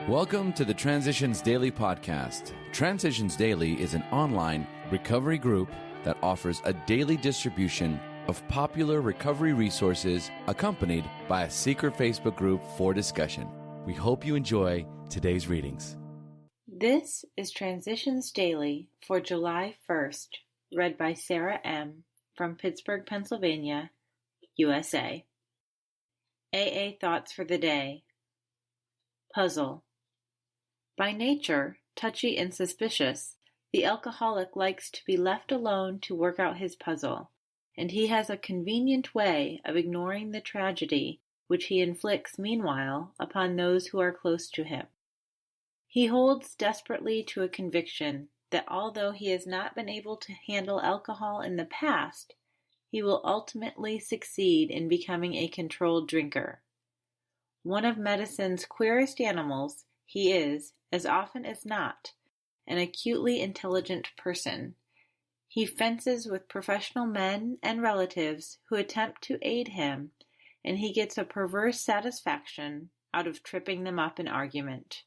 Welcome to the Transitions Daily podcast. Transitions Daily is an online recovery group that offers a daily distribution of popular recovery resources accompanied by a secret Facebook group for discussion. We hope you enjoy today's readings. This is Transitions Daily for July 1st, read by Sarah M. from Pittsburgh, Pennsylvania, USA. AA Thoughts for the Day. Puzzle. By nature, touchy and suspicious, the alcoholic likes to be left alone to work out his puzzle, and he has a convenient way of ignoring the tragedy which he inflicts meanwhile upon those who are close to him. He holds desperately to a conviction that although he has not been able to handle alcohol in the past, he will ultimately succeed in becoming a controlled drinker. One of medicine's queerest animals, he is, as often as not, an acutely intelligent person. He fences with professional men and relatives who attempt to aid him, and he gets a perverse satisfaction out of tripping them up in argument.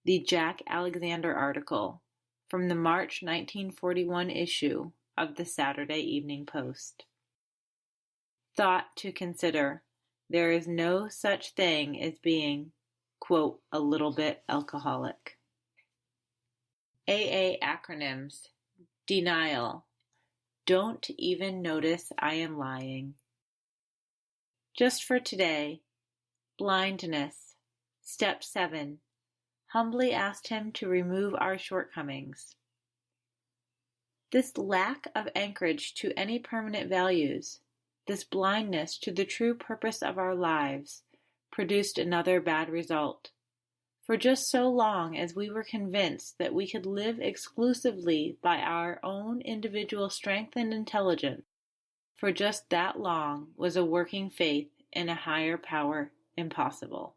The Jack Alexander article from the March 1941 issue of the Saturday Evening Post. Thought to consider. There is no such thing as being, quote, a little bit alcoholic. AA acronyms. Denial. Don't even notice I am lying. Just for today. Blindness. Step 7. Humbly asked him to remove our shortcomings. This lack of anchorage to any permanent values, this blindness to the true purpose of our lives, produced another bad result. For just so long as we were convinced that we could live exclusively by our own individual strength and intelligence, for just that long was a working faith in a higher power impossible.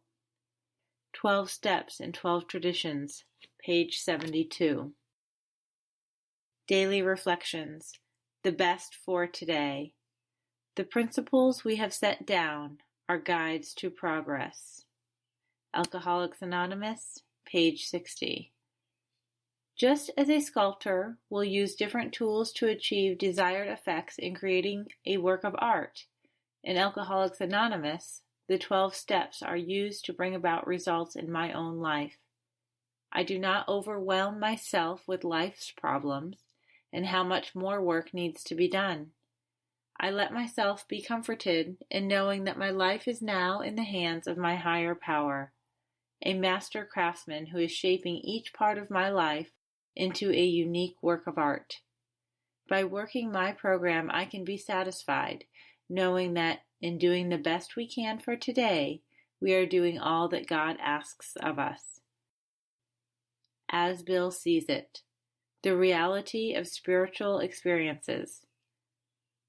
12 Steps and 12 Traditions, page 72. Daily Reflections, the best for today. The principles we have set down are guides to progress. Alcoholics Anonymous, page 60. Just as a sculptor will use different tools to achieve desired effects in creating a work of art, in Alcoholics Anonymous, the 12 steps are used to bring about results in my own life. I do not overwhelm myself with life's problems and how much more work needs to be done. I let myself be comforted in knowing that my life is now in the hands of my higher power, a master craftsman who is shaping each part of my life into a unique work of art. By working my program, I can be satisfied, knowing that in doing the best we can for today, we are doing all that God asks of us. As Bill sees it, the reality of spiritual experiences.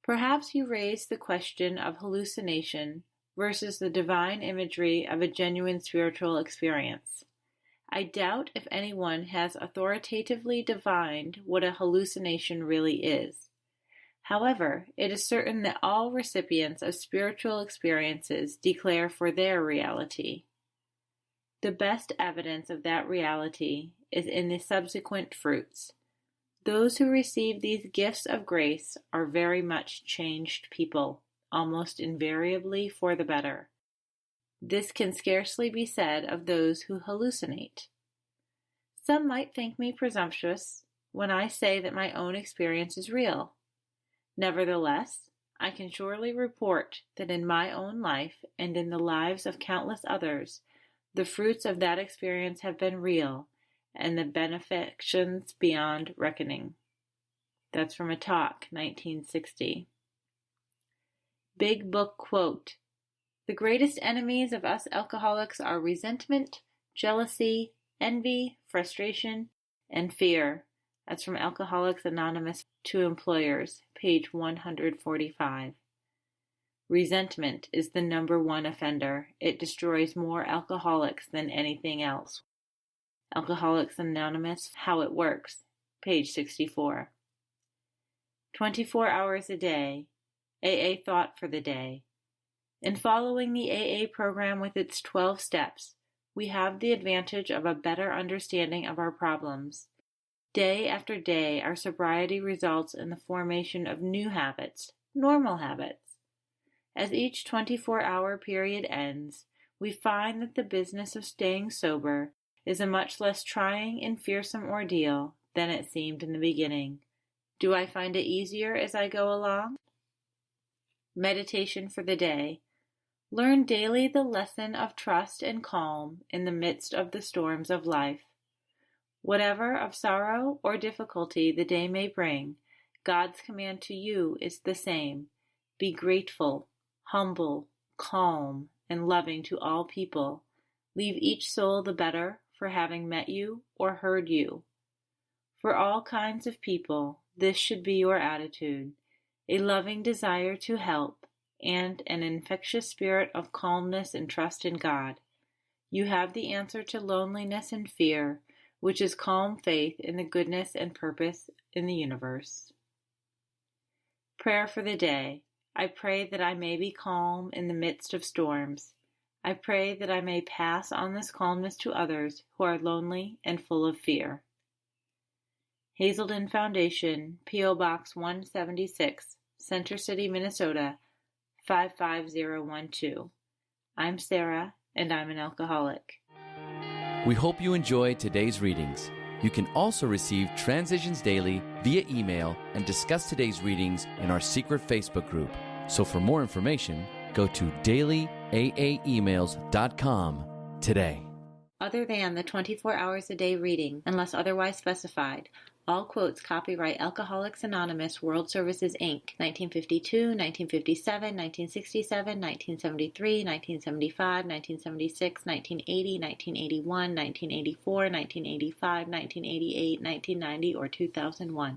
Perhaps you raise the question of hallucination versus the divine imagery of a genuine spiritual experience. I doubt if anyone has authoritatively defined what a hallucination really is. However, it is certain that all recipients of spiritual experiences declare for their reality. The best evidence of that reality is in the subsequent fruits. Those who receive these gifts of grace are very much changed people, almost invariably for the better. This can scarcely be said of those who hallucinate. Some might think me presumptuous when I say that my own experience is real. Nevertheless, I can surely report that in my own life and in the lives of countless others, the fruits of that experience have been real, and the benefactions beyond reckoning. That's from a talk, 1960. Big Book quote, "The greatest enemies of us alcoholics are resentment, jealousy, envy, frustration, and fear." That's from Alcoholics Anonymous to Employers, page 145. Resentment is the number one offender. It destroys more alcoholics than anything else. Alcoholics Anonymous, How It Works, page 64. 24 hours a day, AA Thought for the Day. In following the AA program with its 12 steps, we have the advantage of a better understanding of our problems. Day after day, our sobriety results in the formation of new habits, normal habits. As each 24-hour period ends, we find that the business of staying sober is a much less trying and fearsome ordeal than it seemed in the beginning. Do I find it easier as I go along? Meditation for the day. Learn daily the lesson of trust and calm in the midst of the storms of life. Whatever of sorrow or difficulty the day may bring, God's command to you is the same. Be grateful, humble, calm, and loving to all people. Leave each soul the better for having met you or heard you. For all kinds of people, this should be your attitude, a loving desire to help, and an infectious spirit of calmness and trust in God. You have the answer to loneliness and fear, which is calm faith in the goodness and purpose in the universe. Prayer for the day. I pray that I may be calm in the midst of storms. I pray that I may pass on this calmness to others who are lonely and full of fear. Hazelden Foundation, P.O. Box 176, Center City, Minnesota, 55012. I'm Sarah, and I'm an alcoholic. We hope you enjoyed today's readings. You can also receive Transitions Daily via email and discuss today's readings in our secret Facebook group. So for more information, go to dailyaaemails.com today. Other than the 24 hours a day reading, unless otherwise specified, all quotes copyright Alcoholics Anonymous World Services, Inc., 1952, 1957, 1967, 1973, 1975, 1976, 1980, 1981, 1984, 1985, 1988, 1990, or 2001.